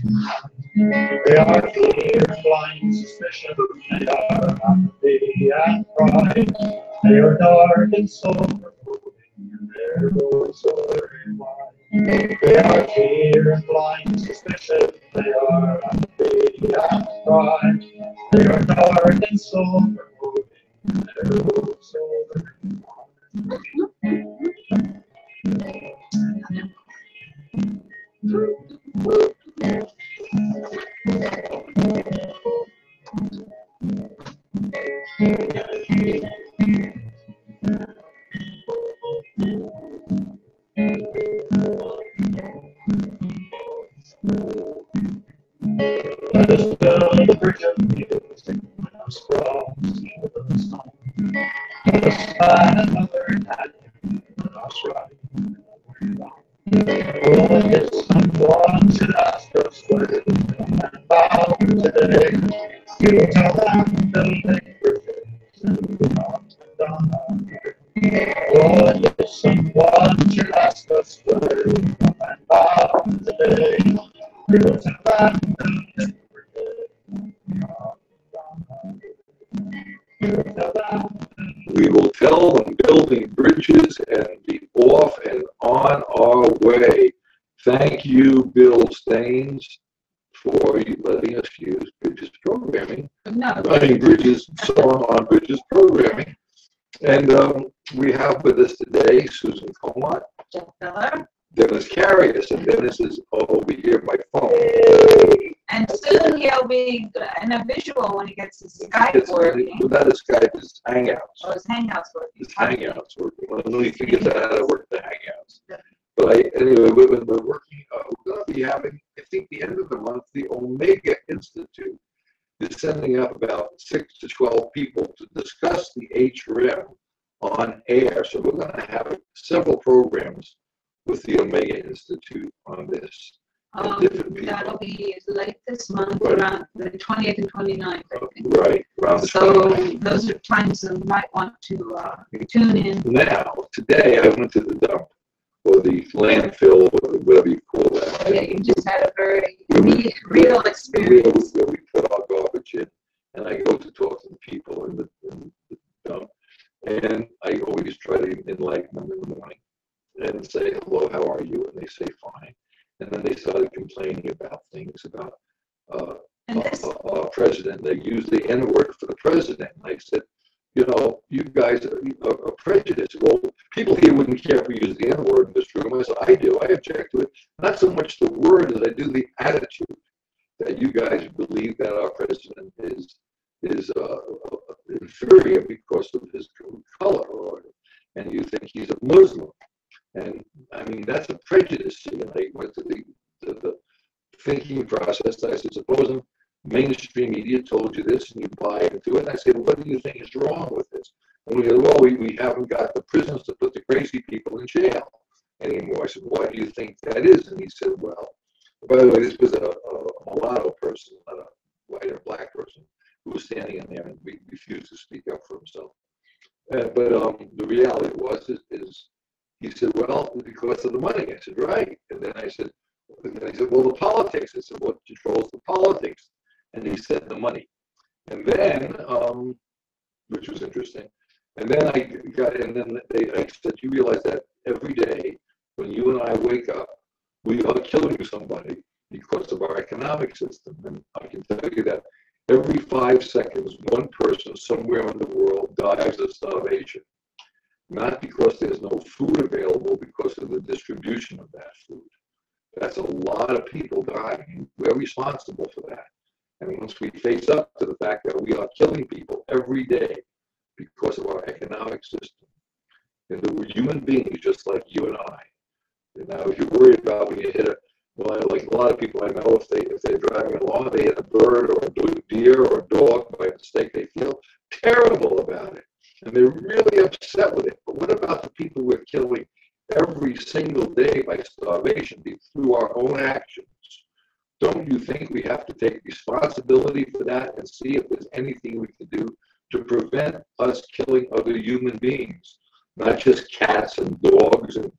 They are fear, blind suspicion, they are apathy and pride. They are dark and sober-moving, and their roads are very wide. They are fear and blind suspicion, they are apathy and pride. They are dark and sober-moving, and their roads are very wide. Let us build a bridge of music when our sprawls heal the song. Let us find another Italian when our stride we're wrong. Oh, if someone should ask us where we come and bow today, we will tell them building bridges and not done our way. Oh, if someone should ask us where we come and bow today, we will tell them building bridges. We will tell them building bridges and be off and on our way. Thank you, Bill Staines, for letting us use Bridges programming. Running Bridges, song on Bridges programming. And we have with us today Susan Comont, Jeff Miller, Dennis Carius, and Dennis is over here by phone. and soon he'll be in a visual when he gets his Skype working. Not his Skype, it's Hangouts. Oh, his Hangouts working. His Hangouts working. When he figures out how to work the Hangouts. But anyway, we're working, we're going to be having, I think, the end of the month, the Omega Institute is sending up about 6 to 12 people to discuss the HREM on air. So we're going to have several programs with the Omega Institute on this. That'll be late this month, around the 20th and 29th. Right. Around the so 29th. Those are times you might want to tune in. Now, today I went to the dump, or the landfill, or whatever you call that. Yeah, you just had a very real experience. We put our garbage in, and I go to talk to the people in the dump, and I always try to enlighten them in the morning and say, hello, how are you? And they say, fine. And then they started complaining about things, about our president. They used the N-word for the president. And I said, you know, you guys are prejudiced. Well, people here wouldn't care if we use the N-word in this room. I said, I do. I object to it. Not so much the word as I do the attitude that you guys believe that our president is inferior because of his color, and you think he's a Muslim. And I mean, that's a prejudice. And I went to the thinking process. I said, supposing mainstream media told you this and you buy into it. And I said, well, what do you think is wrong with this? And we go, well, we haven't got the prisons to put the crazy people in jail anymore. I said, why do you think that is? And he said, well, by the way, this was a mulatto person, not a white or black person, who was standing in there and refused to speak up for himself. But the reality was, he said, well, because of the money. I said, right. And then I said, well, the politics. I said, what controls the politics? And he said, the money. And then, which was interesting. And then I said, you realize that every day when you and I wake up, we are killing somebody because of our economic system. And I can tell you that every 5 seconds, one person somewhere in the world dies of starvation. Not because there's no food available, because of the distribution of that food. That's a lot of people dying. We're responsible for that. And once we face up to the fact that we are killing people every day because of our economic system, and we're human beings just like you and I. And now, if you're worried about when you hit like a lot of people I know, if they're driving along, they hit a bird or a deer or a dog by mistake, they feel terrible about it. And they're really upset with it. But what about the people we're killing every single day by starvation through our own actions? Don't you think we have to take responsibility for that and see if there's anything we can do to prevent us killing other human beings? Not just cats and dogs and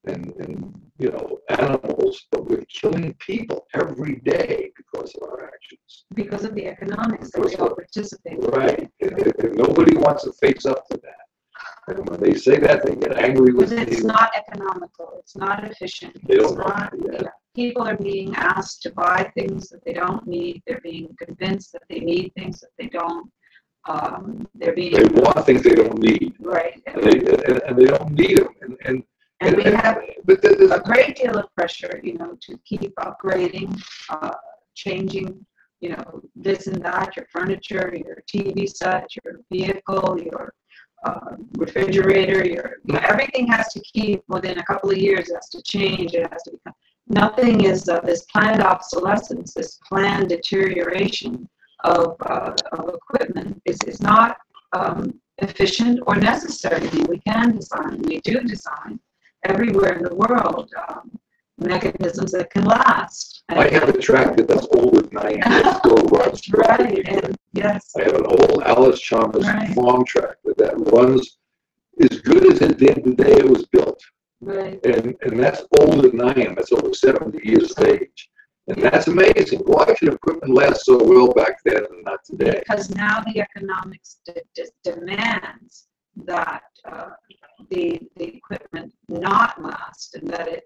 and you know, animals, but we're killing people every day because of our actions. Because of the economics that we all participate in. Right. And nobody wants to face up to that. And when they say that, they get angry with me. Because it's not economical. It's not efficient. They It's don't not, know. Yeah. People are being asked to buy things that they don't need. They're being convinced that they need things that they don't. They're being. They want things they don't need. Right. And they don't need them. And we have but there's a great deal of pressure, you know, to keep upgrading, changing, you know, this and that, your furniture, your TV set, your vehicle, your refrigerator, everything has to keep within a couple of years. It has to change. It has to become. Nothing is this planned obsolescence, this planned deterioration of equipment is not efficient or necessary. We can design. We do design everywhere in the world mechanisms that can last. I have a tractor that's older than I am. It still runs. That's right. And yes. I have an old Alice Chalmers farm tractor that runs as good as it did the day it was built. Right. And that's older than I am. That's over 70 years of age. And that's amazing. Why should equipment last so well back then and not today? Because now the economics demands that the equipment not last, and that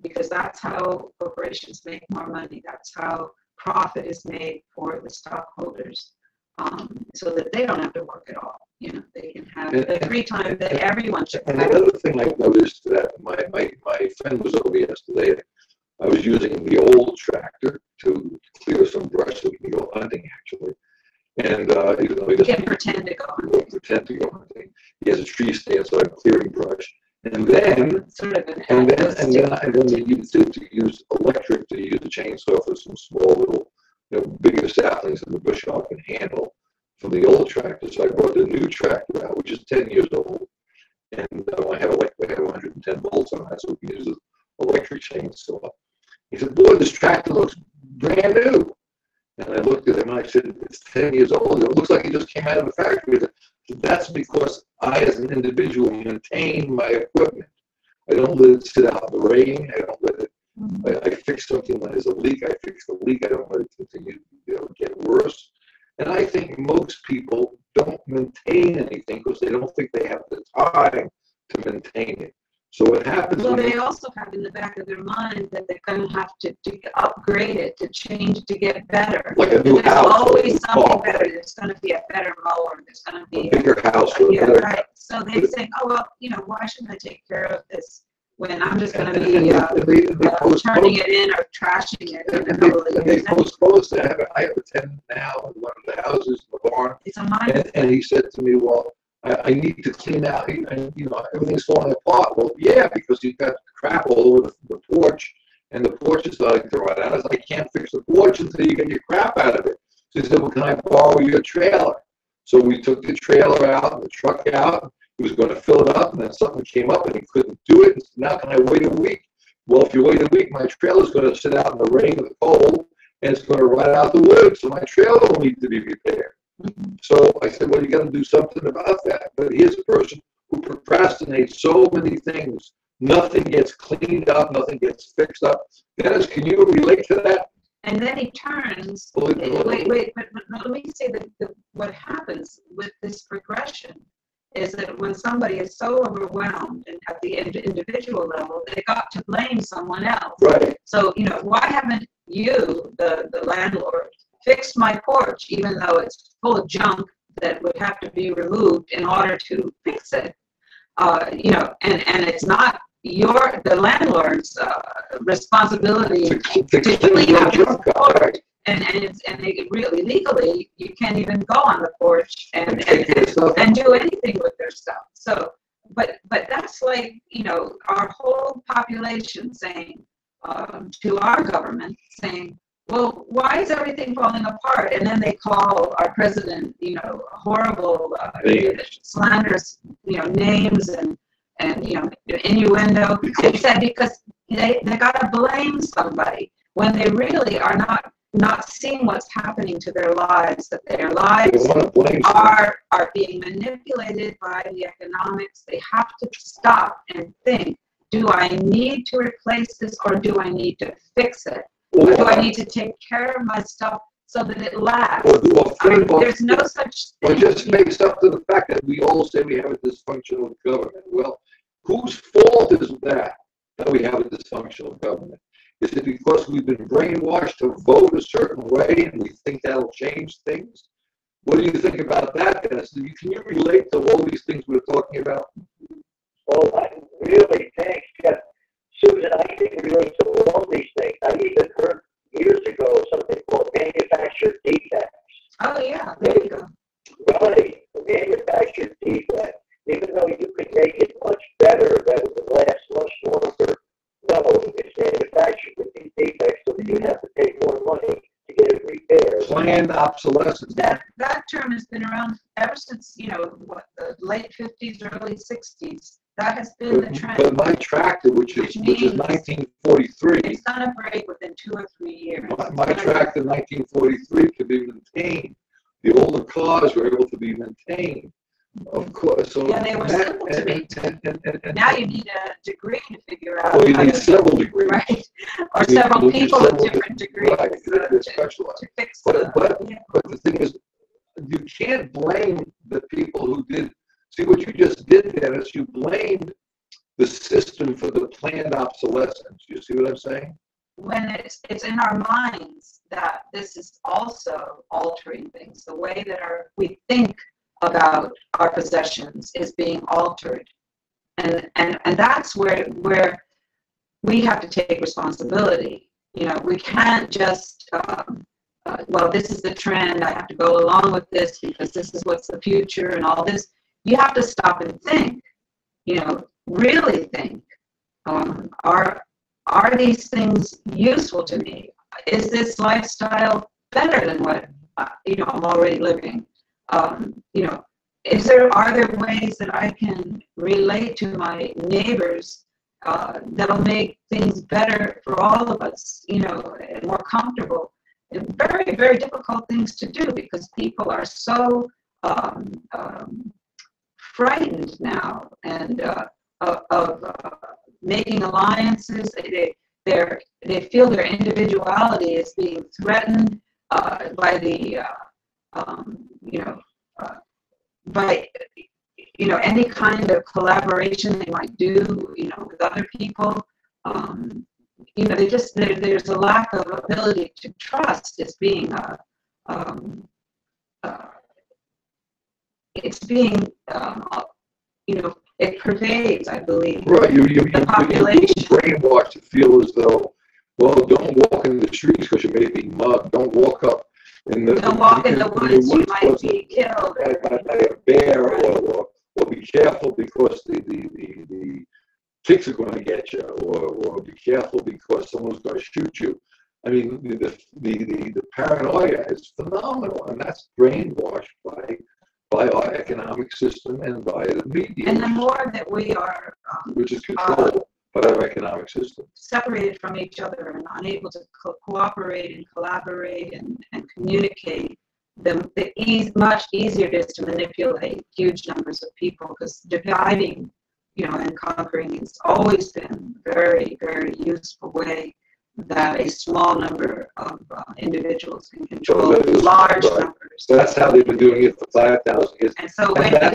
because that's how corporations make more money. That's how profit is made for the stockholders, so that they don't have to work at all. You know, they can have the free time that everyone should have. And another thing I noticed that my friend was over yesterday. I was using the old tractor to clear some brush so we can go hunting, actually. And even though he doesn't pretend to go hunting. He has a tree stand, so I'm clearing brush. And then, sort of and then they used it to use electric to use the chainsaw for some small little, you know, bigger saplings in the bush hog can handle from the old tractor. So I brought the new tractor out, which is 10 years old, and I have 110 volts on that, so we can use an electric chainsaw. He said, "Boy, this tractor looks brand new." And I looked at him and I said, "It's 10 years old. It looks like it just came out of the factory." That's because I, as an individual, maintain my equipment. I don't let it sit out in the rain. I don't let it. I fix something when there's a leak. I fix the leak. I don't let it continue to get worse. And I think most people don't maintain anything because they don't think they have the time to maintain it. So what happens? Well, they also have in the back of their mind that they're going to have to upgrade it, to change it, to get better. Like a new There's house. always something better. There's going to be a better mower. There's going to be a bigger house. Yeah, right. So they think, oh, well, you know, why shouldn't I take care of this when I'm just going to be turning it in or trashing it in a couple of years? They postponed that. I have a tenant now in one of the houses in the barn. It's a mindset. And he said to me, well, I need to clean out, and you know, everything's falling apart. Well, yeah, because you've got crap all over the porch, and the porch is starting to rot out. I said, I can't fix the porch until you get your crap out of it. So he said, well, can I borrow your trailer? So we took the trailer out and the truck out. He was going to fill it up, and then something came up, and he couldn't do it. And said, now can I wait a week? Well, if you wait a week, my trailer's going to sit out in the rain or the cold, and it's going to rot out the wood, so my trailer will need to be repaired. So I said, well, you got to do something about that. But here's a person who procrastinates so many things. Nothing gets cleaned up. Nothing gets fixed up. Dennis, can you relate to that? And then he turns. Wait, but let me say that what happens with this progression is that when somebody is so overwhelmed and at the individual level, they got to blame someone else. Right. So, you know, why haven't you, the landlord, fixed my porch, even though it's full of junk that would have to be removed in order to fix it? You know, and it's not the landlord's responsibility to clean up your porch. And really legally, you can't even go on the porch and do anything with their stuff. So, but that's like, you know, our whole population saying to our government, saying, well, why is everything falling apart? And then they call our president, you know, horrible, slanderous, you know, names and you know, innuendo. And said because they got to blame somebody when they really are not seeing what's happening to their lives, that their lives are being manipulated by the economics. They have to stop and think do I need to replace this or do I need to fix it? Or do I need to take care of my stuff so that it lasts? Or do a third one, there's no such or thing. just face up to the fact that we all say we have a dysfunctional government. Well, whose fault is that we have a dysfunctional government? Is it because we've been brainwashed to vote a certain way and we think that'll change things? What do you think about that, Dennis? Can you relate to all these things we're talking about? Well, I really think, Susan, I can relate to all these things. I even heard years ago something called manufactured defects. Oh, yeah, there you go. Right, manufactured defect. Even though you could make it much better, that it would last much longer. No, it's manufactured with these defects, so that you have to pay more money to get it repaired. Planned obsolescence. That term has been around ever since, the late 50s, early 60s. That has been the trend. But my tractor, which is 1943, it's gonna break within 2 or 3 years. my tractor, 1943, could be maintained. The older cars were able to be maintained, of course. So yeah, they were simple to maintain. Now you need a degree to figure out. Well, you need several degrees. Right. Or several people with different degrees right, to fix but the thing is, you can't blame the people who did. See what you just did, Dennis? You blamed the system for the planned obsolescence. You see what I'm saying? When it's in our minds that this is also altering things. The way that we think about our possessions is being altered, and that's where we have to take responsibility. We can't just well, this is the trend. I have to go along with this because this is what's the future and all this. You have to stop and think. Really think. Are these things useful to me? Is this lifestyle better than what I'm already living? Are there ways that I can relate to my neighbors that'll make things better for all of us? And more comfortable. And very, very difficult things to do because people are so frightened now and of making alliances. They feel their individuality is being threatened by the by any kind of collaboration they might do with other people. There's a lack of ability to trust. It's being it pervades, I believe, right. the population. You're brainwashed to feel as though, well, don't walk in the streets because you may be mugged. Don't walk up in the woods. You might be killed by a bear, or be careful because the pigs are going to get you, or be careful because someone's going to shoot you. I mean, the paranoia is phenomenal, and that's brainwashed by our economic system and by the media. And the more that we are, which is controlled by our economic system, separated from each other and unable to cooperate and collaborate and communicate, much easier it is to manipulate huge numbers of people, because dividing, and conquering has always been a very, very useful way that a small number of individuals can control large numbers. That's how they've been doing it for 5,000 years. And so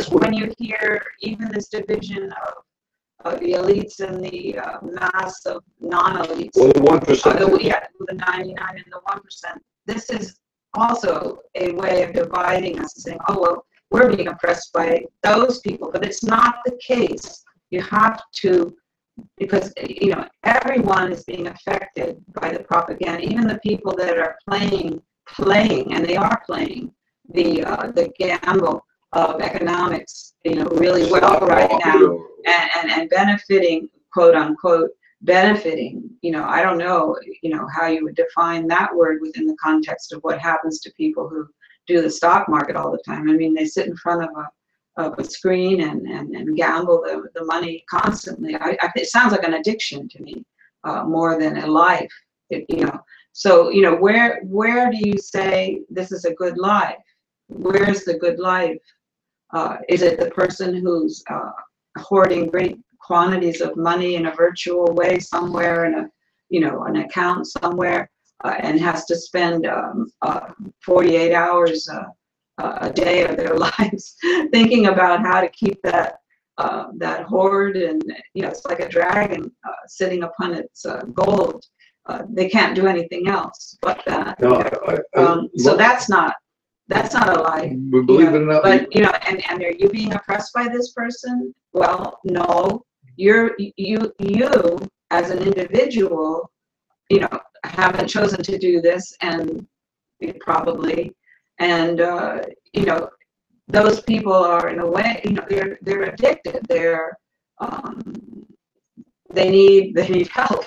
when you hear even this division of the elites and the mass of non-elites, well, the 1%, the 99 and the 1%, this is also a way of dividing us and saying, oh, well, we're being oppressed by those people. But it's not the case. You have to, because everyone is being affected by the propaganda, even the people that are playing, and they are playing the gamble of economics, really well right now, and benefiting, quote unquote, benefiting. I don't know, how you would define that word within the context of what happens to people who do the stock market all the time. I mean, they sit in front of a screen and gamble the money constantly. It sounds like an addiction to me, more than a life. So where do you say this is a good life? Where's the good life? Is it the person who's hoarding great quantities of money in a virtual way somewhere in a, an account somewhere, and has to spend 48 hours a day of their lives thinking about how to keep that hoard, and it's like a dragon sitting upon its gold. They can't do anything else but that. No, so that's not a life. Believe it or not, but and are you being oppressed by this person? Well, no. You as an individual, haven't chosen to do this, and probably, and those people are, in a way, they're addicted. They need help.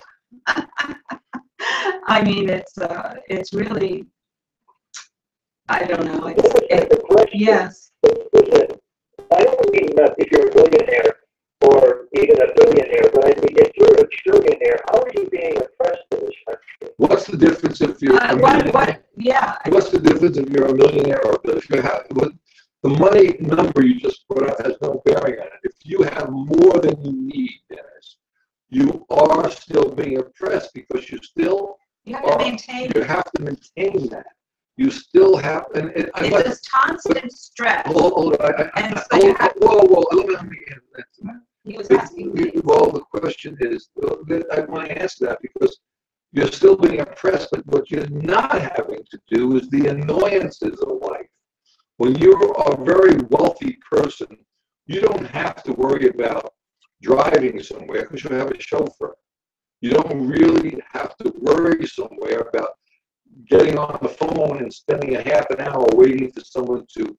I mean, it's really, I don't know. Yes. I don't mean if you're a millionaire or even a billionaire, but I mean, if you're a trillionaire, how are you being oppressed in this country? What's the difference if you're a millionaire? Yeah. What's the difference if you're a millionaire or if you have the money number you just put out has no bearing on it. If you have more than you need, Dennis, you are still being oppressed because you still you have to maintain. You have to maintain that. You still have, and it's this constant stress. Hold on. Whoa. Let me answer that. He was asking me. Well, the question is, I want to answer that because you're still being oppressed, but what you're not having to do is the annoyances of life. When you're a very wealthy person, you don't have to worry about driving somewhere because you have a chauffeur. You don't really have to worry somewhere about getting on the phone and spending a half an hour waiting for someone to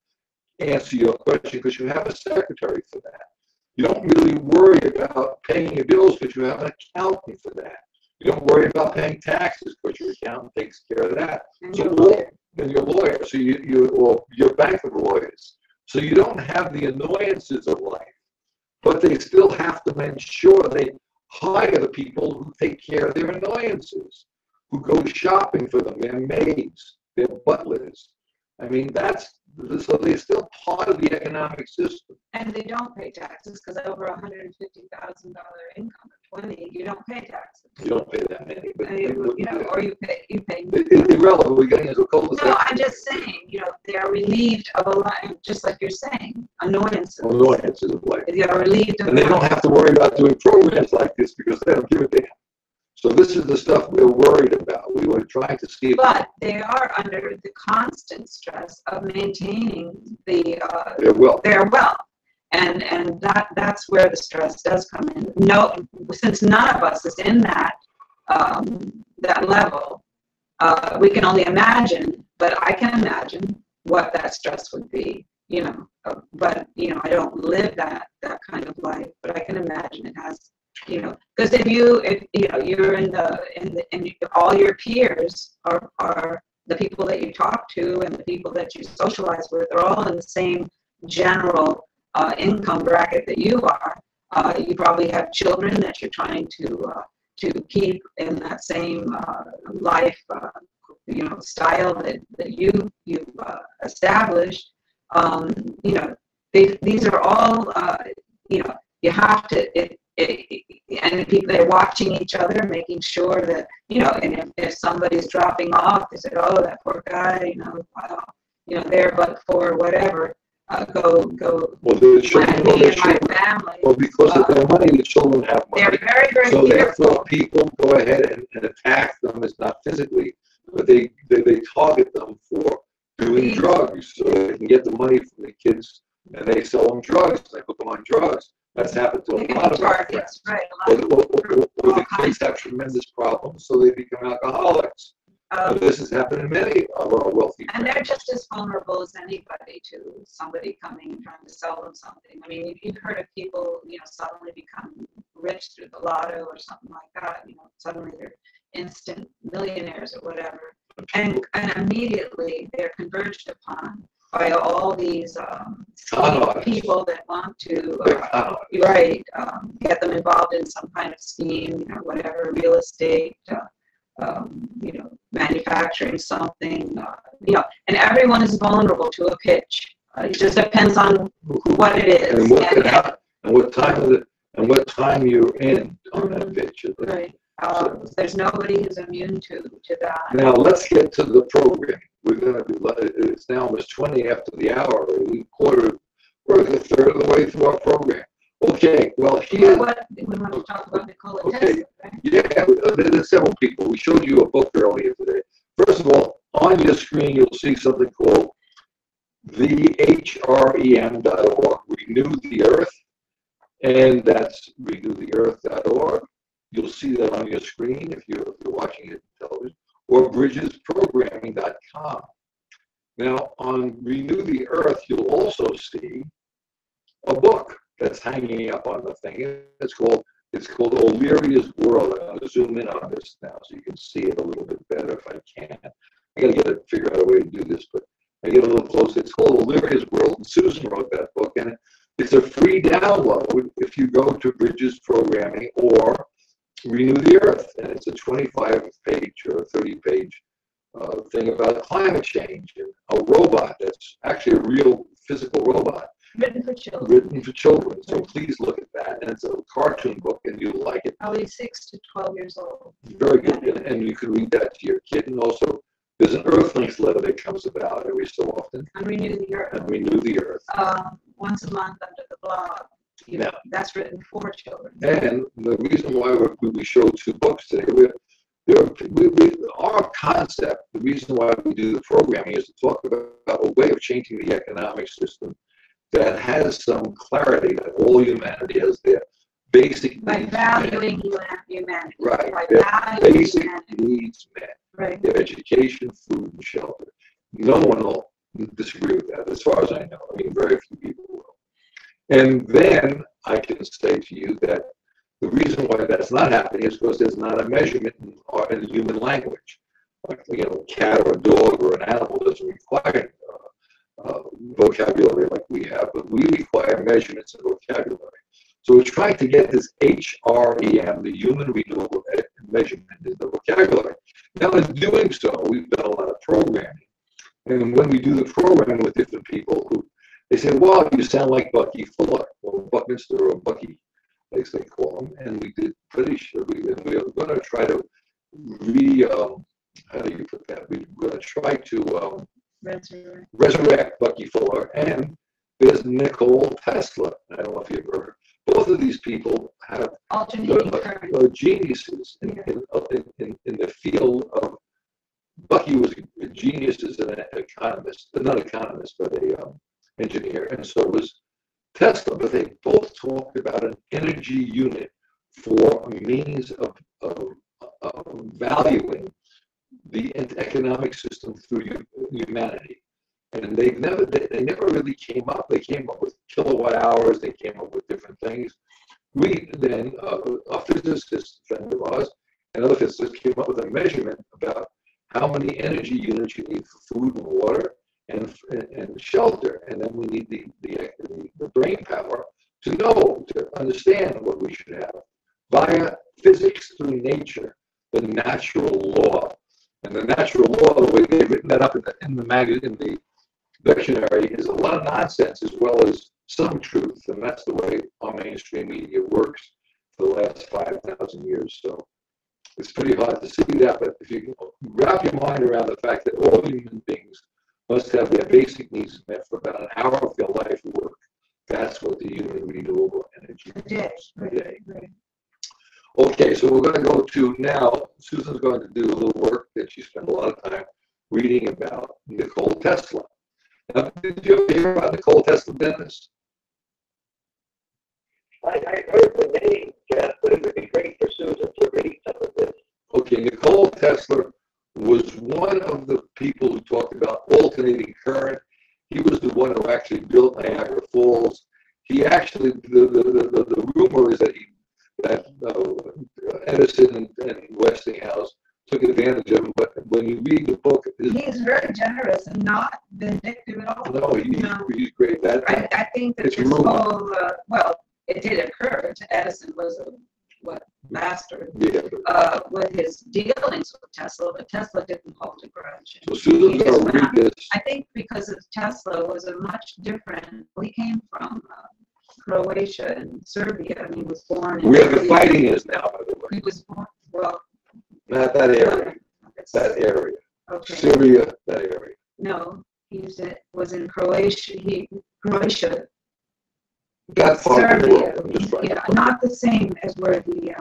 answer your question because you have a secretary for that. You don't really worry about paying your bills because you have an accountant for that. You don't worry about paying taxes because your accountant takes care of that. And your lawyer. And your lawyer. So your bank of lawyers. So you don't have the annoyances of life, but they still have to make sure they hire the people who take care of their annoyances, who go shopping for them, their maids, their butlers. I mean, so they're still part of the economic system. And they don't pay taxes because over $150,000 income of 20, you don't pay taxes. You don't pay that many, but or you pay. It's irrelevant. We're getting into a cul-de-sac. No, I'm just saying, they're relieved of a lot, just like you're saying, annoyances. Annoyances of life. They're relieved of. And they don't have to worry about doing programs like this because they don't give a damn. So this is the stuff we're worried about. We were trying to see. But they are under the constant stress of maintaining their wealth. And that's where the stress does come in. No, since none of us is in that level, we can only imagine. But I can imagine what that stress would be. But I don't live that kind of life. But I can imagine it has. Because if you're in all your peers are the people that you talk to and the people that you socialize with are all in the same general income bracket that you are. You probably have children that you're trying to keep in that same life, style that you've established. These are all you have to. And people, they're watching each other, making sure that, and if somebody's dropping off, they say, oh, that poor guy, there, but for whatever, go. Well, the children, me and my family. Well, because of their money, the children have money. They're very, very so fearful. Therefore, people go ahead and attack them. It's not physically, but they target them for doing drugs, so they can get the money from the kids, and they sell them drugs. They put them on drugs. That's happened to a lot of our friends. Right, or the kids have tremendous problems, so they become alcoholics. This has happened in many of our wealthy and friends. they're just as vulnerable as anybody to somebody coming and trying to sell them something. I mean, you've heard of people, suddenly become rich through the lotto or something like that. Suddenly they're instant millionaires or whatever, and immediately they're converged upon by all these people that want to get them involved in some kind of scheme, whatever, real estate, manufacturing something, and everyone is vulnerable to a pitch. It just depends on what it is. And what time of the and what time you're in on that picture. Right. There's nobody who's immune to that. Now let's get to the program. We're going to be. It's now almost 20 after the hour. We're a third of the way through our program. Okay. Well, here. We want to talk about Nikola Okay. Tesla, right? Yeah. There's several people. We showed you a book earlier today. First of all, on your screen you'll see something called the HREM.org, Renew the Earth, and that's renewtheearth.org. You'll see that on your screen if you're watching it on television, or bridgesprogramming.com. Now, on Renew the Earth, you'll also see a book that's hanging up on the thing. It's called O'Leary's World. I'm going to zoom in on this now so you can see it a little bit better if I can. I got to figure out a way to do this, but I get a little closer. It's called O'Leary's World, and Susan wrote that book, and it's a free download if you go to Bridges Programming or Renew the Earth, and it's a 25-page or 30-page thing about climate change and a robot that's actually a real physical robot. Written for children. Written for children. So please look at that. And it's a cartoon book, and you'll like it. Probably 6 to 12 years old. Very good. And you can read that to your kid. And also, there's an Earthlings letter that comes about every so often. And Renew the Earth. And Renew the Earth. Once a month under the blog. That's written for children. And the reason why we showed 2 books today, our concept, the reason why we do the programming is to talk about a way of changing the economic system that has some clarity that all humanity has their basic by valuing humanity. Right. By Their valuing basic humanity. needs met. Right. Their education, food, and shelter. No one will disagree with that, as far as I know. I mean, very few people will. And then I can say to you that the reason why that's not happening is because there's not a measurement in human language. Like, a cat or a dog or an animal doesn't require vocabulary like we have, but we require measurements and vocabulary. So we're trying to get this HREM, the human renewable measurement, in the vocabulary. Now, in doing so, we've done a lot of programming. And when we do the programming with different people, they say, "Well, you sound like Bucky Fuller, or Buckminster, or Bucky," as they call him. And we did pretty sure we're going to try to how do you put that? We're going to try to resurrect Bucky Fuller. And there's Nikola Tesla. I don't know if you've heard. Both of these people have geniuses in the field of. Bucky was a genius as an economist, not economist, but a engineer, and so was Tesla. But they both talked about an energy unit for a means of valuing the economic system through humanity. And they never really came up. They came up with kilowatt hours. They came up with different things. We then, a physicist friend of ours, and other physicists came up with a measurement about how many energy units you need for food and water and shelter, and then we need the brain power to understand what we should have via physics through nature, the natural law. And the natural law, the way they've written that up in the dictionary, is a lot of nonsense as well as some truth, and that's the way our mainstream media works for the last 5,000 years. So it's pretty hard to see that, but if you can wrap your mind around the fact that all human beings must have their basic needs met for about an hour of their life work, that's what the human renewable energy is today. Right. Okay, so we're going to go to now, Susan's going to do a little work that she spent a lot of time reading about Nikola Tesla. Now, did you ever hear about Nikola Tesla, Dennis? I heard the name, Jeff, but it would be great for Susan to read some of this. Okay, Nikola Tesla was one of the people who talked about alternating current. He was the one who actually built Niagara Falls. He actually, the rumor is that Edison and Westinghouse took advantage of him, but when you read the book... He's very generous and not vindictive at all. No, he's great. I think that this whole, it did occur. Edison was a master with his dealings with Tesla, but Tesla didn't hold a grudge. So Susan's going to read this. I think because of Tesla was a much different, he came from Croatia and Serbia, and he was born in Where the fighting is now, by the way. He was born, well, Not that area. That area. okay. Syria, that area. No, was in Croatia. Croatia. That part of the Serbia. world. I'm just trying Yeah, to not the same as where the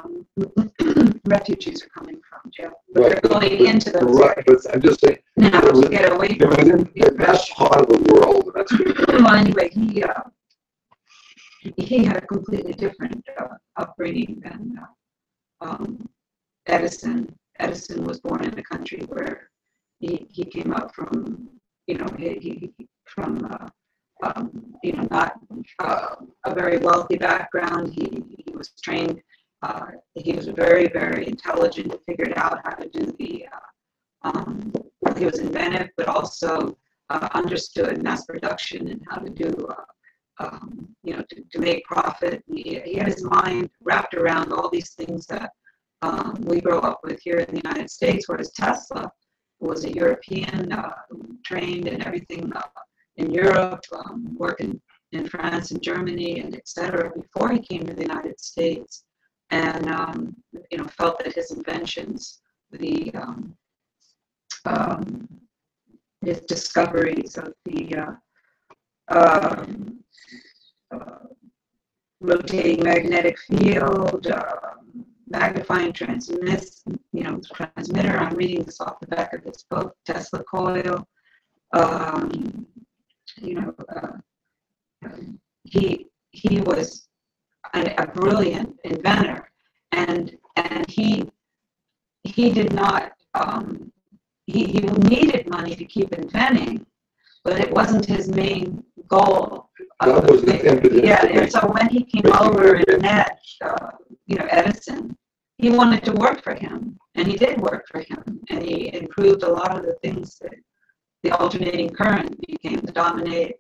refugees are coming from, Joe. Right, They're going into those right, areas. but I'm just saying, Now, to get away from that's part of the world. And that's well, anyway, he had a completely different upbringing than Edison. Edison was born in a country where he came up from, from not a very wealthy background. He was trained. He was very, very intelligent. He figured out how to do the. He was inventive, but also understood mass production and how to do. To make profit. He had his mind wrapped around all these things that we grow up with here in the United States, whereas Tesla was a European, trained and everything in Europe, working in France and Germany and etc. before he came to the United States, and felt that his inventions, his discoveries of the rotating magnetic field, magnifying transmitter. I'm reading this off the back of this book, Tesla coil. He was a brilliant inventor, and he did not. He needed money to keep inventing, but it wasn't his main goal. That was the impetus. Yeah, and so when he came over and met, Edison, he wanted to work for him, and he did work for him, and he improved a lot of the things that the alternating current became the dominant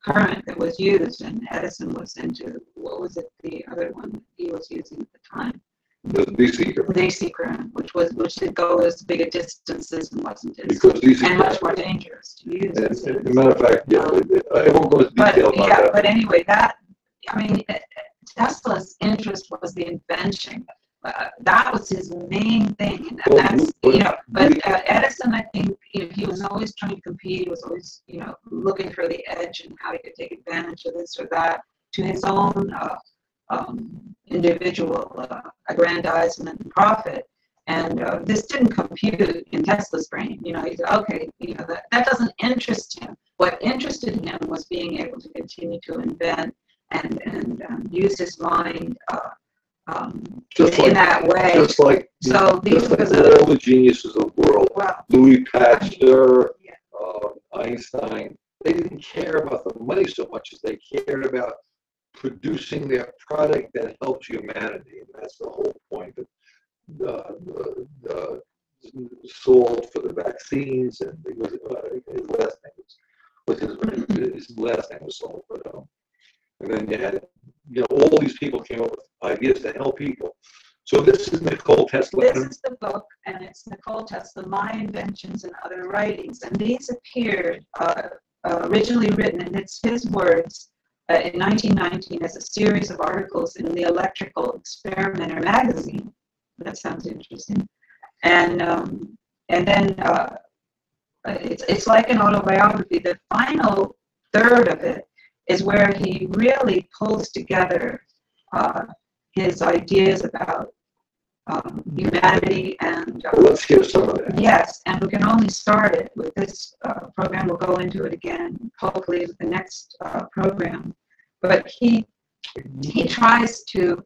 current that was used, and Edison was into, what was it, the other one that he was using at the time? The DC current. DC current, which did go as big a distances and wasn't as and much more dangerous to use. As a matter of fact, I won't go into detail about that. But anyway, Tesla's interest was the invention. That was his main thing, and that's But Edison, I think, he was always trying to compete. He was always, looking for the edge and how he could take advantage of this or that to his own individual aggrandizement and profit. And this didn't compute in Tesla's brain. He said, okay, that doesn't interest him. What interested him was being able to continue to invent and use his mind in that way. Just like all the geniuses of the world, Louis Pasteur, Einstein, they didn't care about the money so much as they cared about producing their product that helps humanity. And that's the whole point of the salt for the vaccines, and his last name was Salt, but and then you had all these people came up with ideas to help people. So this is Nikola Tesla. This is the book, and it's Nikola Tesla, My Inventions and Other Writings, and these appeared originally written, and it's his words, in 1919 as a series of articles in the Electrical Experimenter magazine. That sounds interesting. And then it's like an autobiography. The final third of it is where he really pulls together his ideas about humanity and let's hear some of that. Yes, and we can only start it with this program. We'll go into it again, hopefully, with the next program. But he tries to.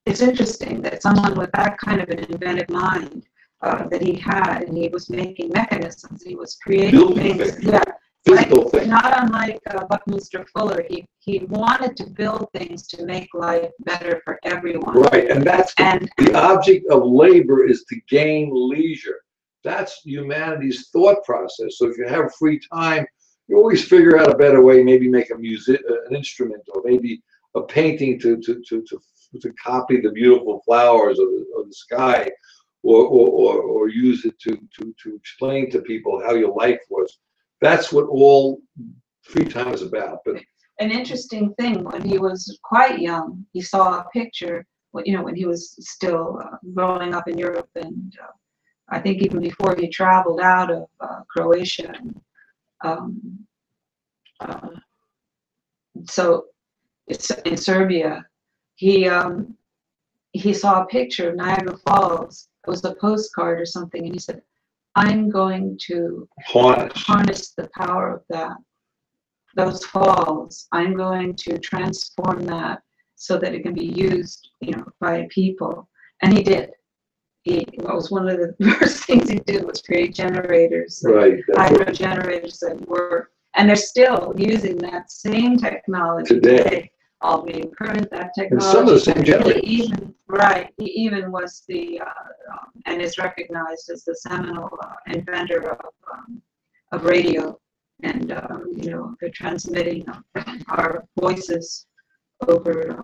It's interesting that someone with that kind of an inventive mind that he had, and he was making mechanisms, he was creating things. Yeah. Physical things. Not unlike Buckminster Fuller, he wanted to build things to make life better for everyone. Right, and that's the object of labor is to gain leisure. That's humanity's thought process. So if you have free time, you always figure out a better way. Maybe make an instrument, or maybe a painting to copy the beautiful flowers of the sky, or use it to explain to people how your life was. That's what all free time is about. But an interesting thing, when he was quite young, he saw a picture, when he was still growing up in Europe, and I think even before he traveled out of Croatia. Um, uh, so it's in Serbia. He saw a picture of Niagara Falls. It was a postcard or something, and he said, "I'm going to harness the power of those falls. I'm going to transform that so that it can be used, by people." And he did. What was one of the first things he did was create generators, hydro generators that work, and they're still using that same technology today. Albeit current, that technology. And some of the same generators. He even was and is recognized as the seminal inventor of radio, and for transmitting our voices over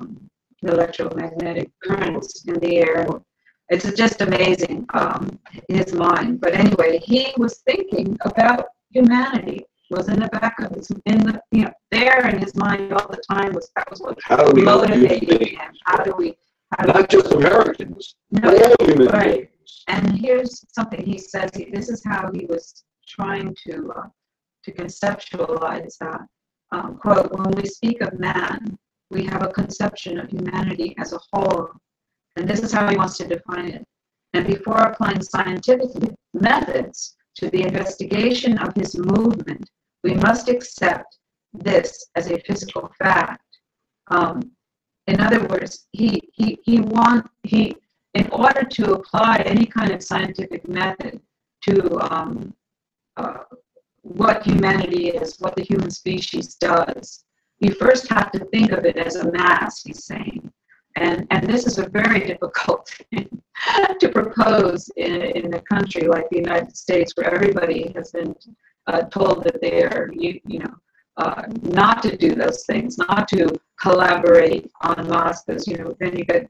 electromagnetic currents in the air. It's just amazing, his mind. But anyway, he was thinking about humanity. Was in the back of his, there in his mind all the time. That was what motivated him. Not just Americans, all human beings. And here's something he says. This is how he was trying to conceptualize that. Quote, "When we speak of man, we have a conception of humanity as a whole." And this is how he wants to define it. "And before applying scientific methods to the investigation of his movement, we must accept this as a physical fact." In other words, in order to apply any kind of scientific method to what humanity is, what the human species does, you first have to think of it as a mass, he's saying. And this is a very difficult thing to propose in a country like the United States, where everybody has been told that they are, not to do those things, not to collaborate en masse, because, then you get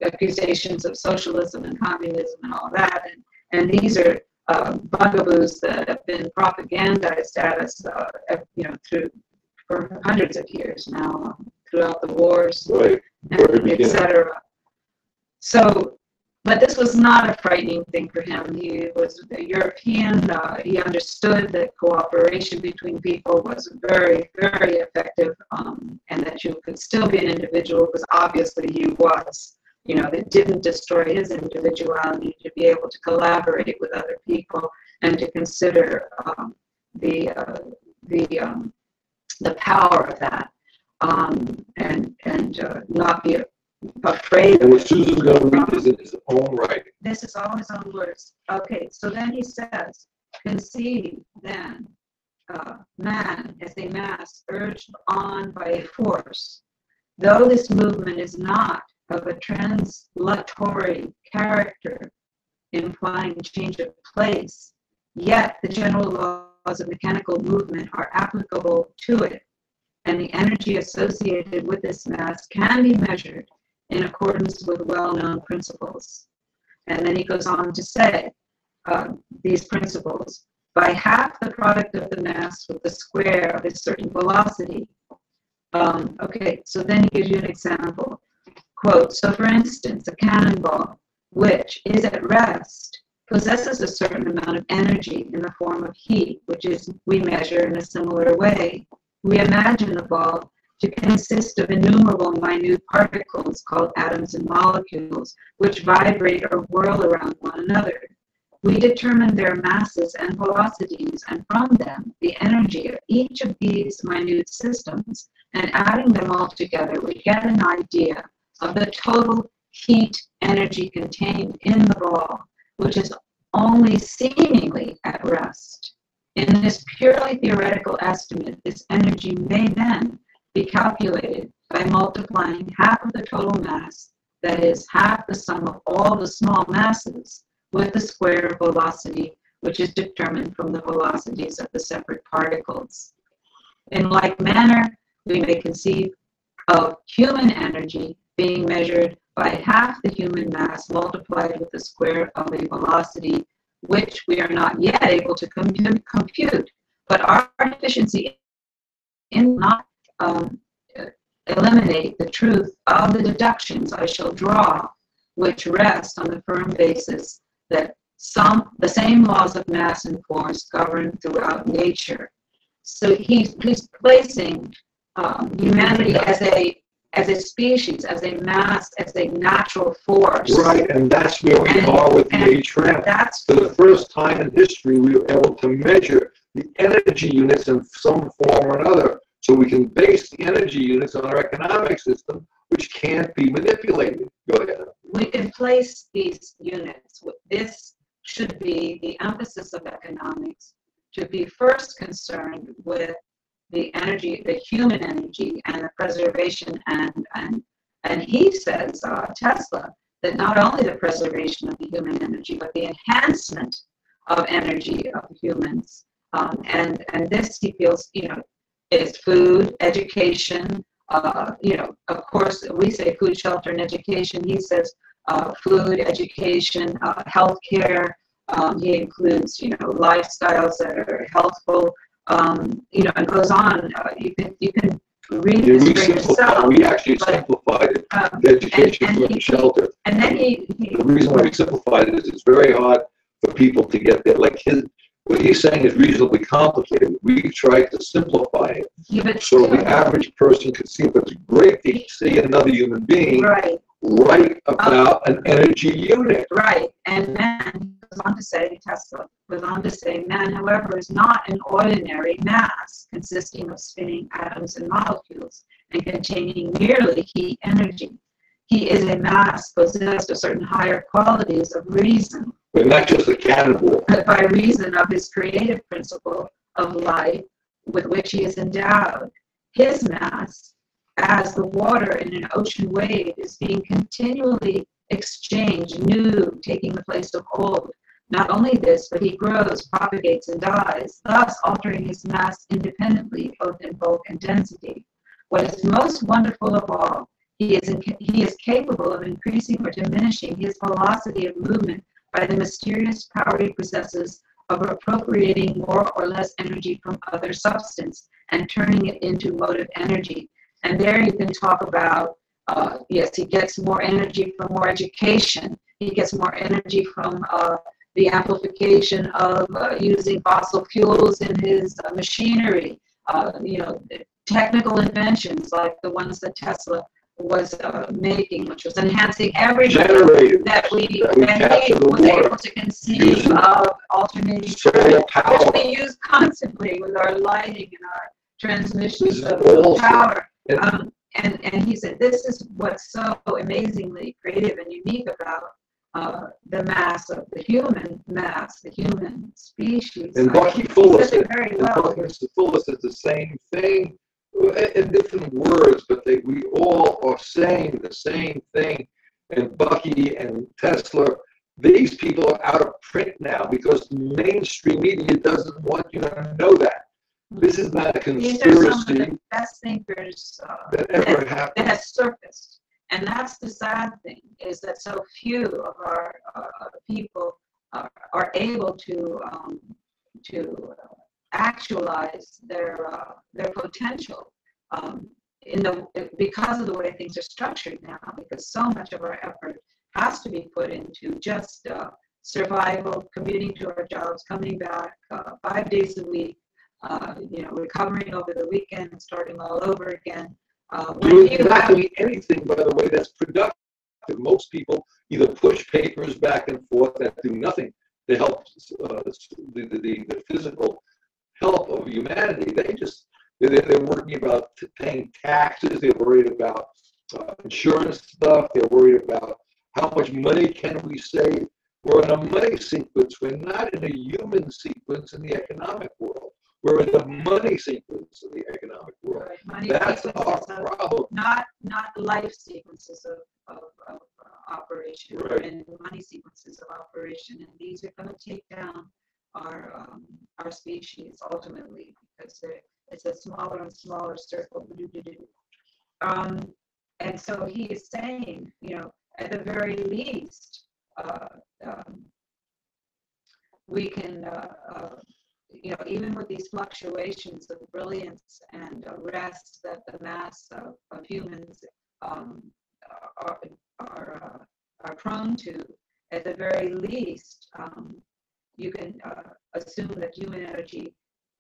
accusations of socialism and communism and all that. And these are bugaboos that have been propagandized at us, for hundreds of years now, throughout the wars, right, etc. So, but this was not a frightening thing for him. He was a European. He understood that cooperation between people was very, very effective, and that you could still be an individual, because obviously he was. That didn't destroy his individuality, to be able to collaborate with other people and to consider the power of that, and not be afraid. And what Susan's going to read is in his own writing. This is all his own words. Okay, so then he says, "Conceive then man as a mass urged on by a force, though this movement is not of a translatory character, implying change of place, yet the general laws of mechanical movement are applicable to it, and the energy associated with this mass can be measured in accordance with well-known principles." And then he goes on to say these principles: "By half the product of the mass with the square of a certain velocity." Okay, so then he gives you an example. Quote, "So for instance, a cannonball, which is at rest, possesses a certain amount of energy in the form of heat, which we measure in a similar way. We imagine the ball to consist of innumerable minute particles called atoms and molecules, which vibrate or whirl around one another. We determine their masses and velocities, and from them the energy of each of these minute systems, and adding them all together, we get an idea of the total heat energy contained in the ball, which is only seemingly at rest. In this purely theoretical estimate, this energy may then be calculated by multiplying half of the total mass, that is, half the sum of all the small masses, with the square velocity, which is determined from the velocities of the separate particles. In like manner, we may conceive of human energy being measured by half the human mass multiplied with the square of a velocity, which we are not yet able to compute, but our deficiency in not um, eliminate the truth of the deductions I shall draw, which rest on the firm basis that the same laws of mass and force govern throughout nature. So he's placing humanity as a species, as a mass, as a natural force. Right, and that's where we are with the HREM. For the first time in history, we were able to measure the energy units in some form or another, so we can base the energy units on our economic system, which can't be manipulated. Go ahead. We can place these units. This should be the emphasis of economics, to be first concerned with the energy, the human energy, and the preservation, and he says, Tesla, that not only the preservation of the human energy, but the enhancement of energy of humans, and this he feels, is food, education, of course we say food, shelter, and education. He says food, education, healthcare. He includes, lifestyles that are healthful. It goes on. You can read this for yourself. We actually simplified it. The education, food, and shelter. And then the reason why we simplified it is it's very hard for people to get there. Like what he's saying is reasonably complicated. We've tried to simplify it so the average person could see. But it's great to see another human being write about an energy unit. Right, and then goes on to say, Tesla goes on to say, man, however, is not an ordinary mass consisting of spinning atoms and molecules and containing merely heat energy. He is a mass possessed of certain higher qualities of reason. But not just a cannibal. By reason of his creative principle of life with which he is endowed. His mass, as the water in an ocean wave, is being continually exchanged, new, taking the place of old. Not only this, but he grows, propagates, and dies, thus altering his mass independently, both in bulk and density. What is most wonderful of all, he is capable of increasing or diminishing his velocity of movement by the mysterious power he possesses of appropriating more or less energy from other substance and turning it into motive energy. And there you can talk about, yes, he gets more energy from more education. He gets more energy from the amplification of using fossil fuels in his machinery. Technical inventions like the ones that Tesla was making, which was enhancing everything that he was able to conceive of alternating current, which we use constantly with our lighting and our transmissions of power. And he said, this is what's so amazingly creative and unique about the mass of the human mass, the human species. And Bucky Fuller said the same thing in different words, but we all are saying the same thing. And Bucky and Tesla, these people are out of print now because the mainstream media doesn't want you to know that. This is not a conspiracy. These are some of the best thinkers that ever happened. That has surfaced. And that's the sad thing, is that so few of our people are able to actualize their potential because of the way things are structured now, because so much of our effort has to be put into just survival, commuting to our jobs, coming back 5 days a week, recovering over the weekend and starting all over again. Doing exactly anything, by the way, that's productive. Most people either push papers back and forth that do nothing to help the physical health of humanity. They're working about paying taxes. They're worried about insurance stuff. They're worried about how much money can we save. We're in a money sequence. We're not in a human sequence in the economic world. We're in a money sequence in the economic world. Money That's our problem. Not life sequences of operation. Right. We're in money sequences of operation, and these are going to take down our species ultimately, because it's a smaller and smaller circle. And so he is saying, at the very least, we can, you know, even with these fluctuations of brilliance and rest that the mass of humans are, are prone to, at the very least, you can assume that human energy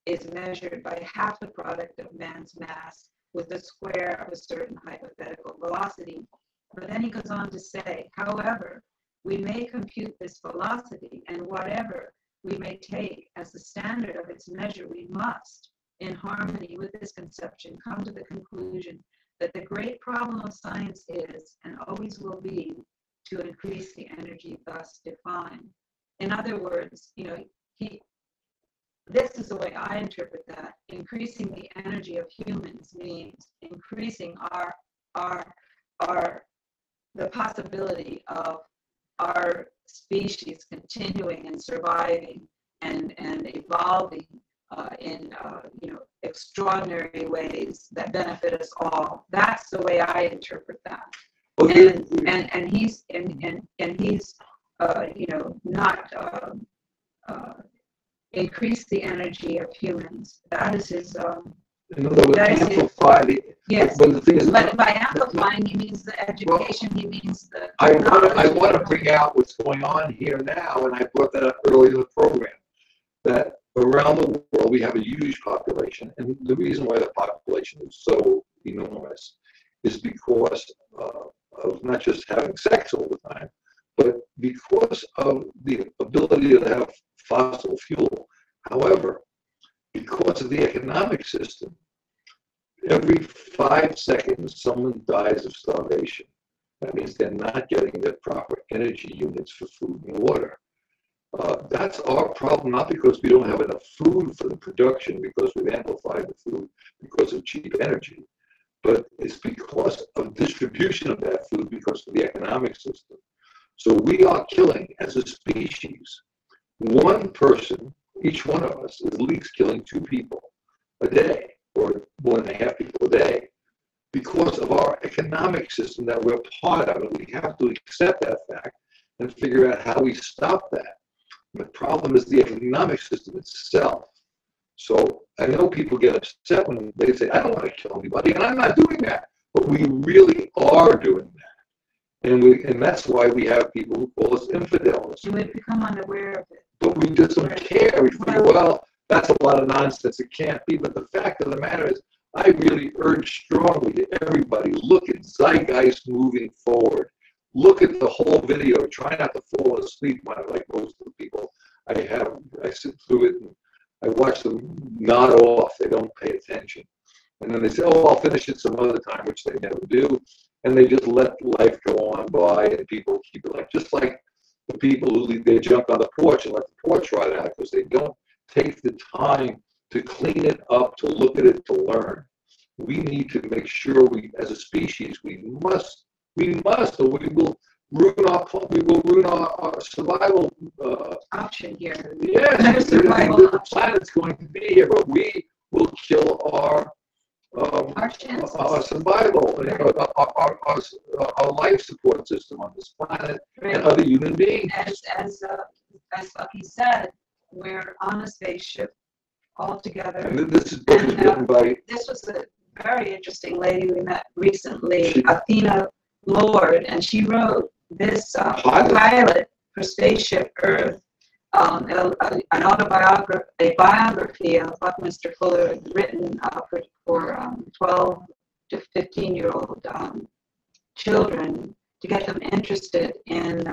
is measured by half the product of man's mass with the square of a certain hypothetical velocity. But then he goes on to say, however, we may compute this velocity, and whatever we may take as the standard of its measure, we must, in harmony with this conception, come to the conclusion that the great problem of science is, and always will be, to increase the energy thus defined. In other words, you know, this is the way I interpret that. Increasing the energy of humans means increasing the possibility of our species continuing and surviving and evolving in you know, extraordinary ways that benefit us all. That's the way I interpret that. Okay. And he's you know, not increase the energy of humans. That is his. In other words, amplify the. Yes. But the thing is, but by amplifying, he means the education. He means the. I want to bring out what's going on here now, and I brought that up earlier in the program. That around the world we have a huge population, and the reason why the population is so enormous is because of not just having sex all the time, but because of the ability to have fossil fuel. However, because of the economic system, every 5 seconds someone dies of starvation. That means they're not getting the proper energy units for food and water. That's our problem, not because we don't have enough food for the production, because we've amplified the food because of cheap energy, but it's because of distribution of that food because of the economic system. So we are killing, as a species, one person, each one of us, is at least killing 2 people a day, or 1.5 people a day, because of our economic system that we're part of. And we have to accept that fact and figure out how we stop that. The problem is the economic system itself. So I know people get upset when they say, I don't want to kill anybody, and I'm not doing that. But we really are doing that. And that's why we have people who call us infidels. And we've become unaware of it. But we just don't care. We think, well, that's a lot of nonsense. It can't be. But the fact of the matter is, I really urge strongly to everybody, look at Zeitgeist moving forward. Look at the whole video. Try not to fall asleep when, like most of the people I sit through it and I watch them nod off. They don't pay attention. And then they say, oh, I'll finish it some other time, which they never do. And they just let life go on by, and people keep it like, just like the people who leave their junk on the porch and let the porch rot out because they don't take the time to clean it up, to look at it, to learn. We need to make sure we, as a species, we must, or we will ruin our survival option here. Yes, the planet's going to be here, but we will kill our survival, our life support system on this planet, right, and other human beings. As Bucky said, we're on a spaceship all together. And this is written by. This was a very interesting lady we met recently, Athena Lord, and she wrote this pilot for Spaceship Earth, an autobiography, a biography of Buckminster Fuller, written for 12 to 15-year-old children to get them interested in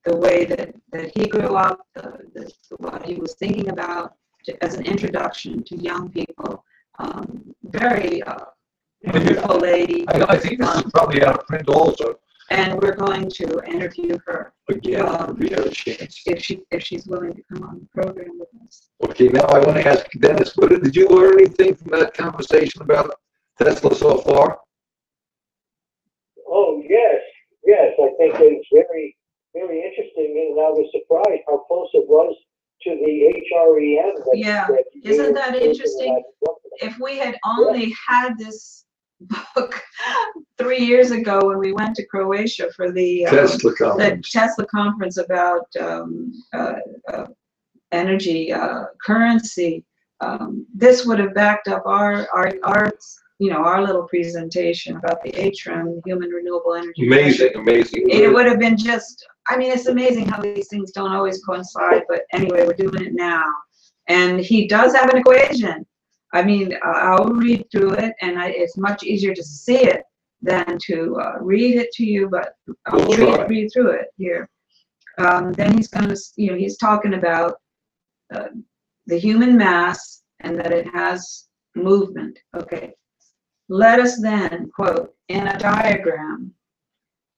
the way that he grew up, what he was thinking about as an introduction to young people. Very wonderful lady. I think this is probably out of print also. And we're going to interview her again if we have a chance. If she's willing to come on the program with us. Okay, now I want to ask Dennis, did you learn anything from that conversation about Tesla so far? Oh, yes. I think it's very, very interesting, and I was surprised how close it was to the HREM. Yeah, isn't that interesting? If we had only had this book 3 years ago when we went to Croatia for the Tesla conference about energy currency. This would have backed up our our little presentation about the HREM, Human Renewable Energy. Amazing. It would have been just, I mean, it's amazing how these things don't always coincide, but anyway, we're doing it now. And he does have an equation. I mean, I'll read through it, and it's much easier to see it than to read it to you, but I'll read through it here. Then he's going to, he's talking about the human mass and that it has movement. Okay. Let us then, quote, in a diagram,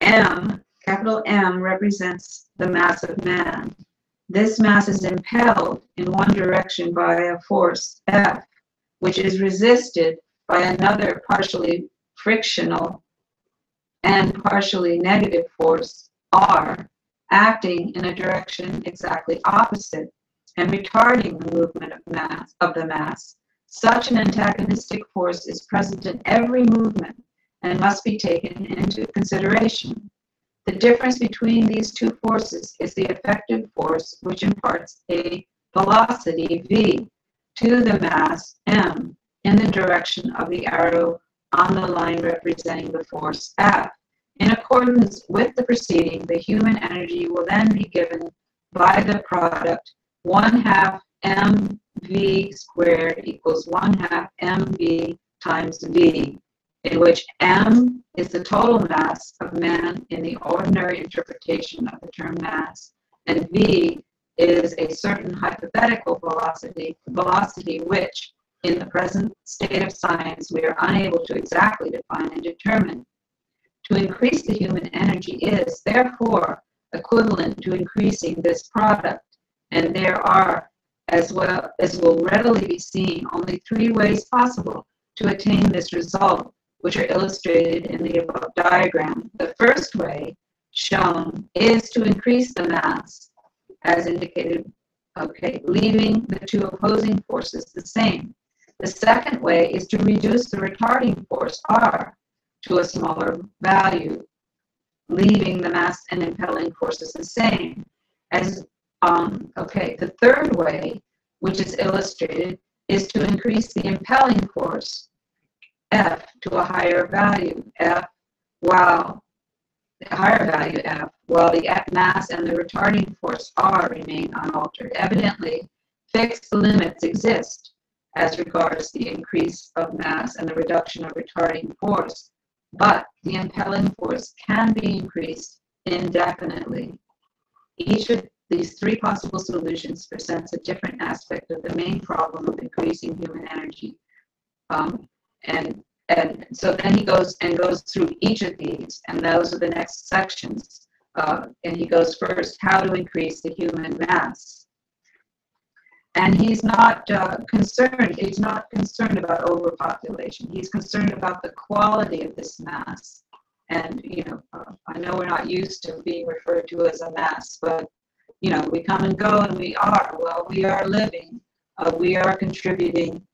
M, capital M, represents the mass of man. This mass is impelled in one direction by a force, F, which is resisted by another partially frictional and partially negative force, R, acting in a direction exactly opposite and retarding the movement of the mass. Such an antagonistic force is present in every movement and must be taken into consideration. The difference between these two forces is the effective force, which imparts a velocity v to the mass m in the direction of the arrow on the line representing the force F. In accordance with the preceding, the human energy will then be given by the product 1/2 mv squared equals 1/2 mv times v, in which m is the total mass of man in the ordinary interpretation of the term mass, and v is a certain hypothetical velocity which, in the present state of science, we are unable to exactly define and determine. To increase the human energy is, therefore, equivalent to increasing this product, and there are, as well as will readily be seen, only 3 ways possible to attain this result, which are illustrated in the above diagram. The first way shown is to increase the mass, as indicated, leaving the two opposing forces the same. The second way is to reduce the retarding force, R, to a smaller value, leaving the mass and impelling forces the same. The third way, which is illustrated, is to increase the impelling force, F, to a higher value, F, while the mass and the retarding force, R, remain unaltered. Evidently, fixed limits exist as regards the increase of mass and the reduction of retarding force, but the impelling force can be increased indefinitely. Each of these 3 possible solutions presents a different aspect of the main problem of increasing human energy. And so then he goes through each of these, and those are the next sections. And he goes first, how to increase the human mass. And he's not concerned. He's not concerned about overpopulation. He's concerned about the quality of this mass. And I know we're not used to being referred to as a mass, but we come and go, and we are. Well, we are living. We are contributing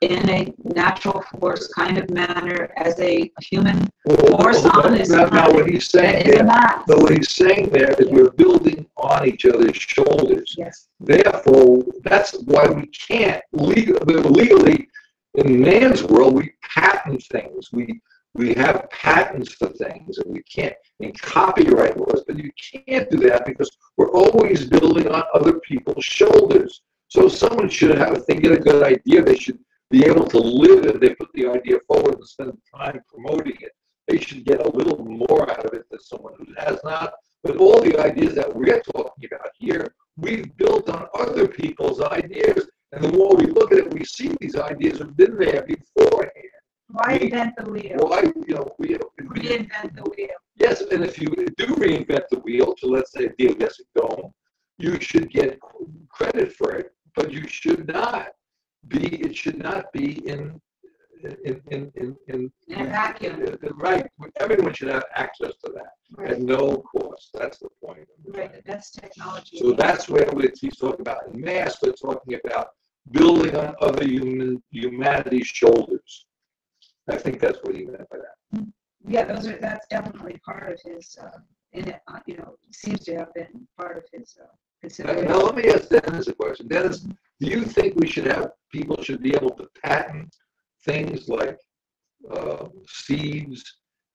in a natural force kind of manner as a human force on this planet. Now what he's saying there is we're building on each other's shoulders. Yes. Therefore, that's why we can't legally in man's world, we patent things. We have patents for things, and we can't, in copyright laws, but you can't do that because we're always building on other people's shoulders. So someone should have, if they get a good idea, they should be able to live it. They put the idea forward and spend time promoting it. They should get a little more out of it than someone who has not. But all the ideas that we're talking about here, we've built on other people's ideas. And the more we look at it, we see these ideas have been there beforehand. Why invent the wheel? Reinvent the wheel. Yes, and if you do reinvent the wheel to, let's say, a deal gets it going, you should get credit for it, but you should not be. It should not be in a vacuum. Right. Everyone should have access to that at no cost. That's the point. Right. That's technology. So that's where he's talking about in mass. We're talking about building on other humanity's shoulders. I think that's what he meant by that. Yeah, that's definitely part of his. Seems to have been part of his consideration. Now let me ask Dennis a question. Dennis, do you think people should be able to patent things like seeds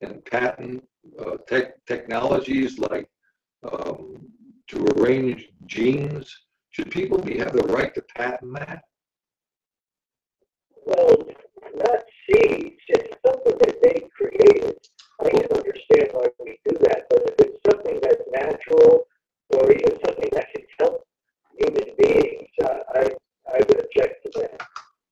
and patent technologies like to arrange genes? Should people have the right to patent that? Well, not seeds. It's something that they created. I can understand why we do that, but if it's something that's natural or even something that can help human beings, I would object to that.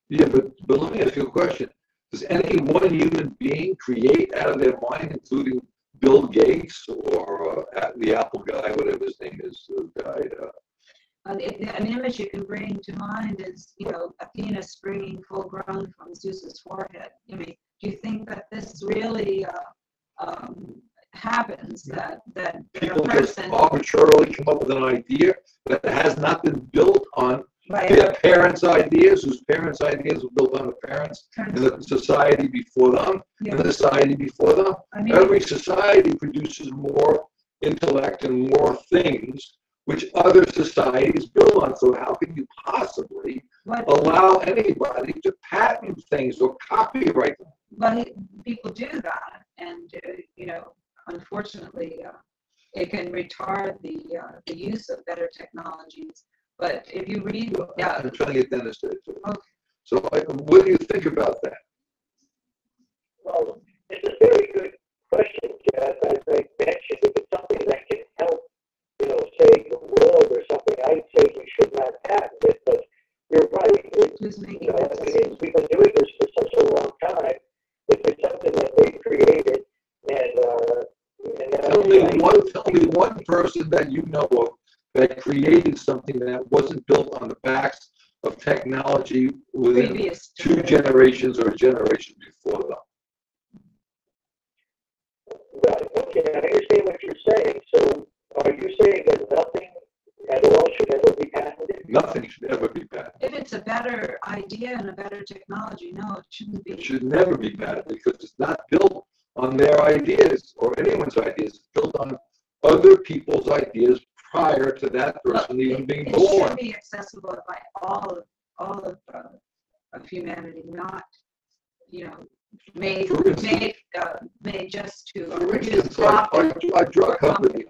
Yeah, but let me ask you a question. Does any one human being create out of their mind, including Bill Gates or the Apple guy, whatever his name is, who died? An image you can bring to mind is, Athena springing full grown from Zeus's forehead. I mean, do you think that this really happens? That People a person just arbitrarily come up with an idea that has not been built on right. their parents' ideas, whose parents' ideas were built on the parents and the society before them, and the society before them. I mean, every society produces more intellect and more things which other societies build on. So how can you possibly allow anybody to patent things or copyright them? But people do that, and unfortunately, it can retard the use of better technologies. But if you read, I'm trying to get Dennis to. Okay. So what do you think about that? Well, it's a very good question, Jeff. As I mentioned, if it's something that can help, save the world or something, I'd say we should not patent it. But you're right. Who's making that decision? We've been doing this for such a long time. If it's something that they created, and tell me one person that you know of that created something that wasn't built on the backs of technology within previous 2 generations or a generation before them. Right. Okay, I understand what you're saying. So, are you saying that nothing at all should ever be patented? Nothing should ever be patented. If it's a better idea and a better technology, no, it shouldn't be. It should never be patented because it's not built on their ideas or anyone's ideas. It's built on other people's ideas prior to that person even being born. It should be accessible by all of humanity, not made just to reduce profit. A drug company.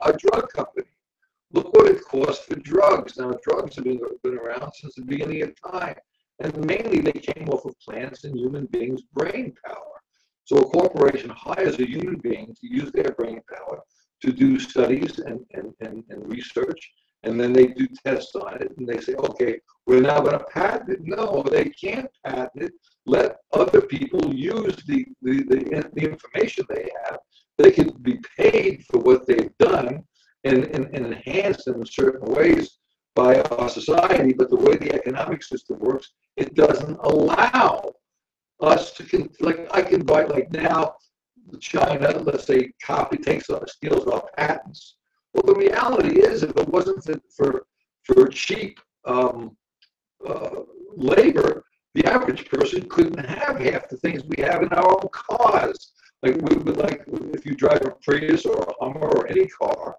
Look what it costs for drugs. Now, drugs have been around since the beginning of time, and mainly they came off of plants and human beings' brain power. So a corporation hires a human being to use their brain power to do studies and research, and then they do tests on it, and they say, okay, we're now going to patent it. No, they can't patent it. Let other people use the information they have. They can be paid for what they've done and enhanced in certain ways by our society, but the way the economic system works, it doesn't allow us to, I can buy, now, China, let's say, steals our patents. Well, the reality is, if it wasn't for cheap labor, the average person couldn't have half the things we have in our own cars. If you drive a Prius or a Hummer or any car,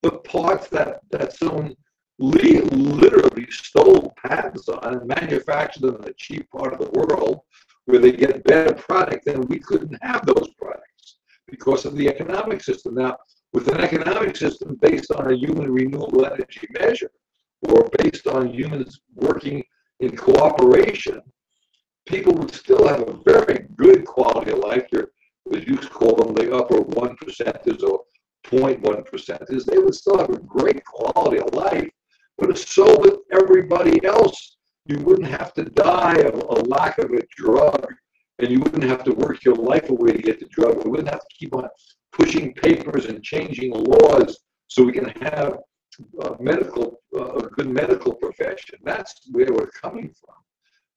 the parts that someone literally stole patents on and manufactured them in a cheap part of the world where they get better product, then we couldn't have those products because of the economic system. Now, with an economic system based on a human renewable energy measure or based on humans working in cooperation, people would still have a very good quality of life. As you call them, the upper 1%ers or 0.1%ers, they would still have a great quality of life, but so would everybody else. You wouldn't have to die of a lack of a drug, and you wouldn't have to work your life away to get the drug. We wouldn't have to keep on pushing papers and changing laws so we can have a good medical profession. That's where we're coming from.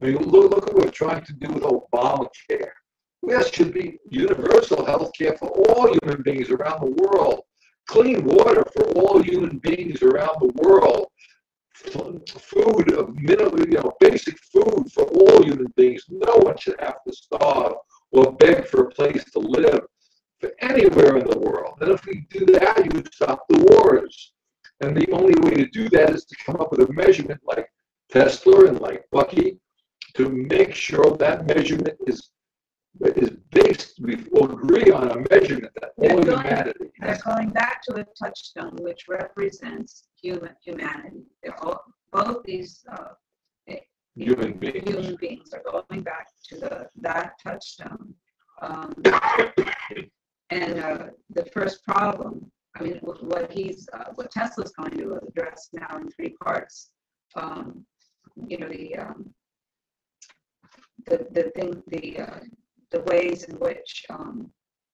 I mean, look at what we're trying to do with Obamacare. There should be universal health care for all human beings around the world, clean water for all human beings around the world, food, basic food for all human beings. No one should have to starve or beg for a place to live for anywhere in the world. And if we do that, you would stop the wars. And the only way to do that is to come up with a measurement like Tesla and like Bucky to make sure that measurement is based, we will agree on a measurement that all humanity They're going back to a touchstone which represents humanity. They're all, both these human beings are going back to that touchstone. And the first problem, I mean, what Tesla's going to address now in 3 parts, you know, the ways in which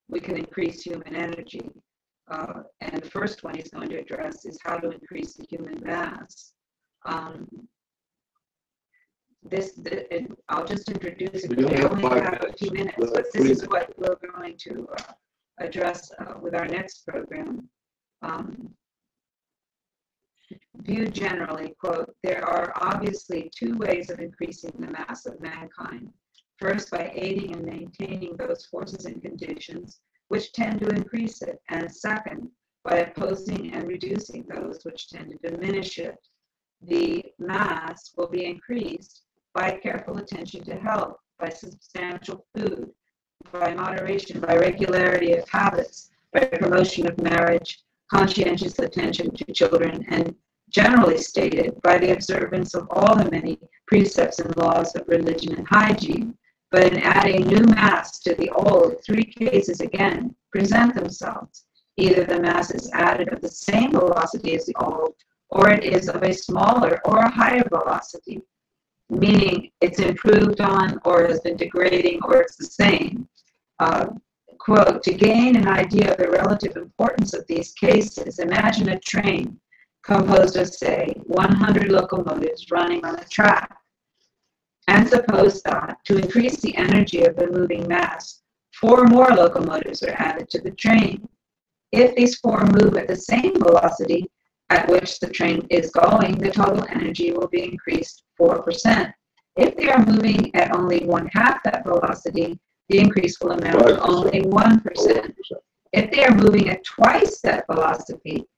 we can increase human energy. And the first one he's going to address is how to increase the human mass. And I'll just introduce it. We only have a few minutes, but this is what we're going to address with our next program. Viewed generally, quote, there are obviously 2 ways of increasing the mass of mankind. First, by aiding and maintaining those forces and conditions which tend to increase it, and second, by opposing and reducing those which tend to diminish it. The mass will be increased by careful attention to health, by substantial food, by moderation, by regularity of habits, by promotion of marriage, conscientious attention to children, and generally stated, by the observance of all the many precepts and laws of religion and hygiene. But in adding new mass to the old, 3 cases again present themselves. Either the mass is added of the same velocity as the old, or it is of a smaller or a higher velocity, meaning it's improved on, or has been degrading, or it's the same. Quote, to gain an idea of the relative importance of these cases, imagine a train composed of, say, 100 locomotives running on a track. And suppose that, to increase the energy of the moving mass, 4 more locomotives are added to the train. If these 4 move at the same velocity at which the train is going, the total energy will be increased 4%. If they are moving at only 1/2 that velocity, the increase will amount to only 1%. If they are moving at twice that velocity,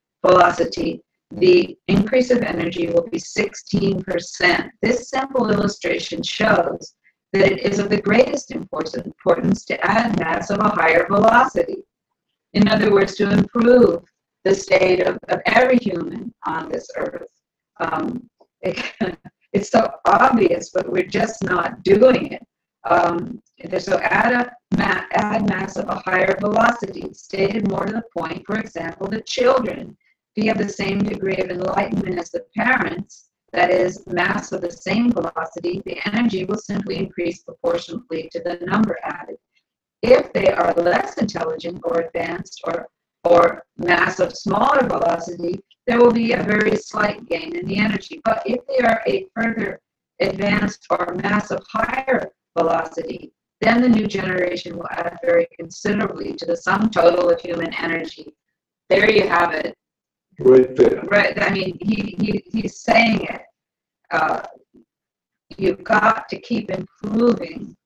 the increase of energy will be 16%. This simple illustration shows that it is of the greatest importance to add mass of a higher velocity. In other words, to improve the state of every human on this earth. It's so obvious, but we're just not doing it. So add mass of a higher velocity. Stated more to the point, for example, the children. If you have the same degree of enlightenment as the parents, that is, mass of the same velocity, the energy will simply increase proportionately to the number added. If they are less intelligent or advanced or mass of smaller velocity, there will be a very slight gain in the energy. But if they are a further advanced or mass of higher velocity, then the new generation will add very considerably to the sum total of human energy. There you have it. Right there. Right. I mean, he's saying it. You've got to keep improving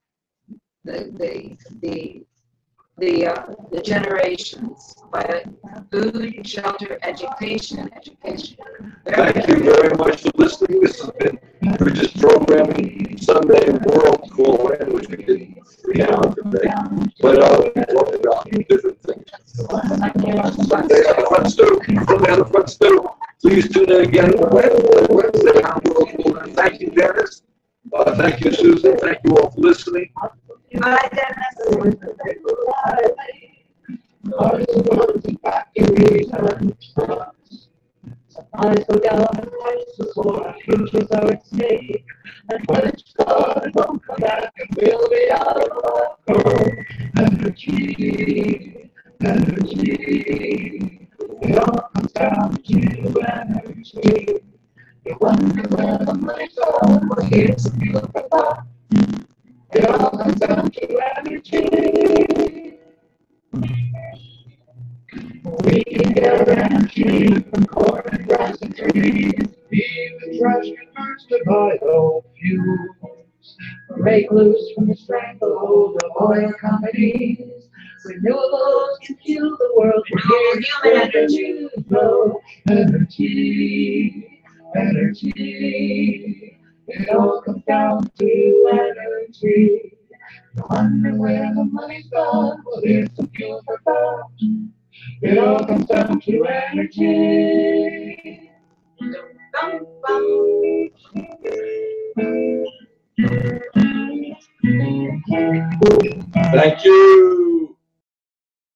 the generations by food, shelter, education. Thank you very much for listening. This has been Bridges Programming Sunday World Call In, which we did 3 hours today. But we talked about different things. Sunday on the Front Stoop. Sunday on the Front Stoop. Please tune in again Wednesday on World Call In. Thank you, Dennis. Thank you, Susan. Thank you all for listening. Bye, Dennis. Eyes go down and prices for our futures are at stake. And when it's gone, don't come back and we'll be out of luck. Energy. It all comes down to energy. You wonder where the money's going, well, here's a beautiful thought. It all comes down to energy. We can get energy from corn and grass and trees. Even trash converts to biofuels. Break loose from the stranglehold of oil companies. Renewables can fuel the world. Renewable human energy. Flow. Energy, energy. It all comes down to energy. You wonder where the money's gone. Well, it's some fuel for thought. It all comes down to energy. Thank you.